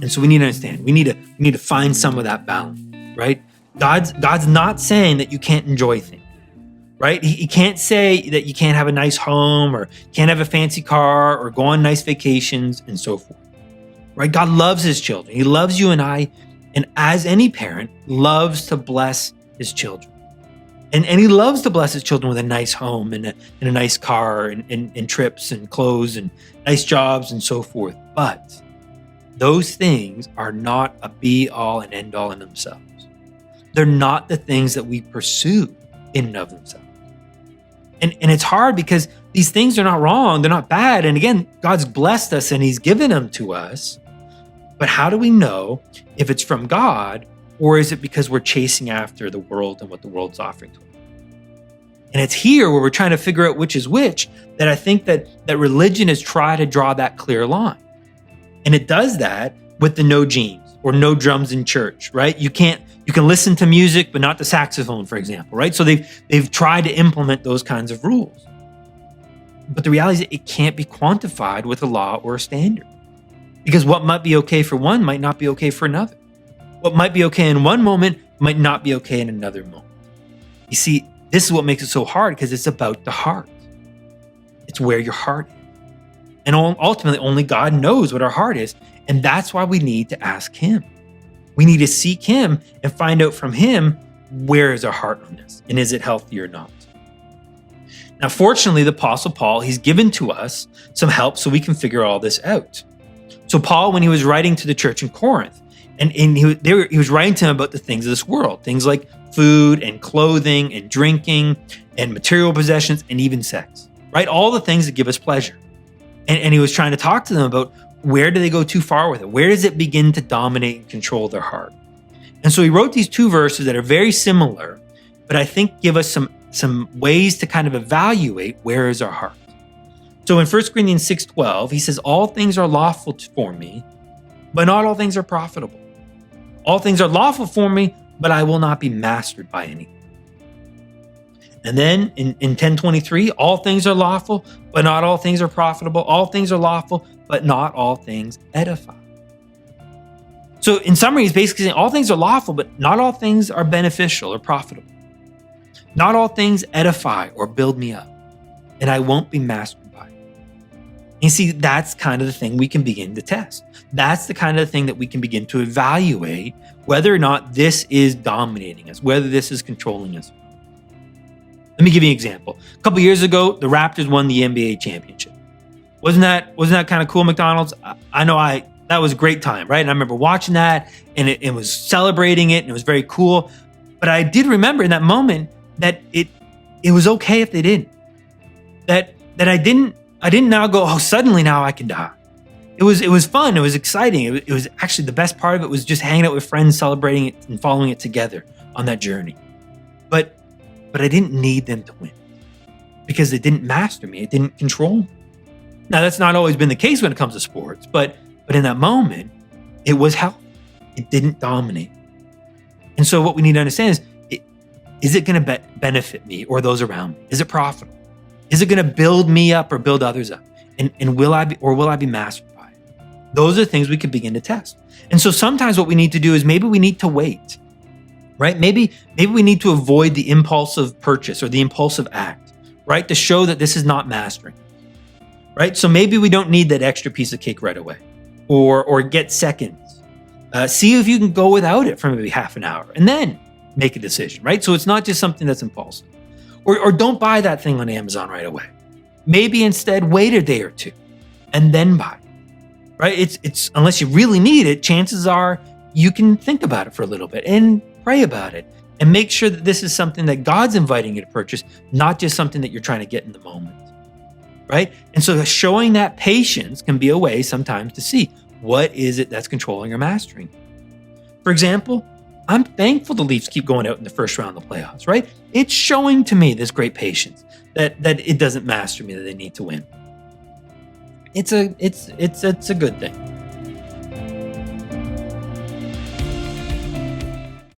And so we need to understand, we need to find some of that balance, right? God's not saying that you can't enjoy things, right? He can't say that you can't have a nice home or can't have a fancy car or go on nice vacations and so forth, right? God loves his children. He loves you and I, and as any parent, loves to bless his children. And he loves to bless his children with a nice home and a nice car and trips and clothes and nice jobs and so forth. But those things are not a be all and end all in themselves. They're not the things that we pursue in and of themselves. And it's hard because these things are not wrong. They're not bad. And again, God's blessed us and he's given them to us. But how do we know if it's from God, or is it because we're chasing after the world and what the world's offering to us? And it's here where we're trying to figure out which is which, that I think that religion is trying to draw that clear line. And it does that with the no jeans or no drums in church, right? You can listen to music, but not the saxophone, for example, right? So they've tried to implement those kinds of rules. But the reality is it can't be quantified with a law or a standard. Because what might be okay for one might not be okay for another. What might be okay in one moment might not be okay in another moment. You see, this is what makes it so hard, because it's about the heart. It's where your heart is. And ultimately, only God knows what our heart is. And that's why we need to ask him. We need to seek him and find out from him, where is our heart on this? And is it healthy or not? Now, fortunately, the Apostle Paul, he's given to us some help so we can figure all this out. So Paul, when he was writing to the church in Corinth, and he was writing to them about the things of this world, things like food and clothing and drinking and material possessions and even sex, right? All the things that give us pleasure. And he was trying to talk to them about, where do they go too far with it? Where does it begin to dominate and control their heart? And so he wrote these two verses that are very similar, but I think give us some ways to kind of evaluate, where is our heart? So in 1 Corinthians 6:12, he says, all things are lawful for me, but not all things are profitable. All things are lawful for me, but I will not be mastered by anything. And then in 10:23, all things are lawful, but not all things are profitable. All things are lawful, but not all things edify. So in summary, he's basically saying all things are lawful, but not all things are beneficial or profitable. Not all things edify or build me up, and I won't be mastered by it. You see, that's kind of the thing we can begin to test. That's the kind of thing that we can begin to evaluate whether or not this is dominating us, whether this is controlling us. Let me give you an example. A couple years ago, the Raptors won the NBA championship. Wasn't that kind of cool, McDonald's? I know that was a great time, right? And I remember watching that, and it was celebrating it, and it was very cool. But I did remember in that moment that it was okay if they didn't. That I didn't now go, oh, suddenly now I can die. It was fun. It was exciting. It was actually, the best part of it was just hanging out with friends, celebrating it and following it together on that journey. But I didn't need them to win, because it didn't master me. It didn't control me. Now, that's not always been the case when it comes to sports, but in that moment, it was healthy. It didn't dominate. And so what we need to understand is it going to benefit me or those around me? Is it profitable? Is it going to build me up or build others up? And will I be mastered by it? Those are things we can begin to test. And so sometimes what we need to do is maybe we need to wait, right? Maybe we need to avoid the impulsive purchase or the impulsive act, right? To show that this is not mastering, right? So maybe we don't need that extra piece of cake right away, or get seconds. See if you can go without it for maybe half an hour and then make a decision, right? So it's not just something that's impulsive. Or don't buy that thing on Amazon right away. Maybe instead wait a day or two and then buy, right? It's unless you really need it, chances are you can think about it for a little bit and pray about it and make sure that this is something that God's inviting you to purchase, not just something that you're trying to get in the moment, right? And so showing that patience can be a way sometimes to see, what is it that's controlling or mastering? For example, I'm thankful the Leafs keep going out in the first round of the playoffs, right? It's showing to me this great patience that it doesn't master me, that they need to win. It's a good thing.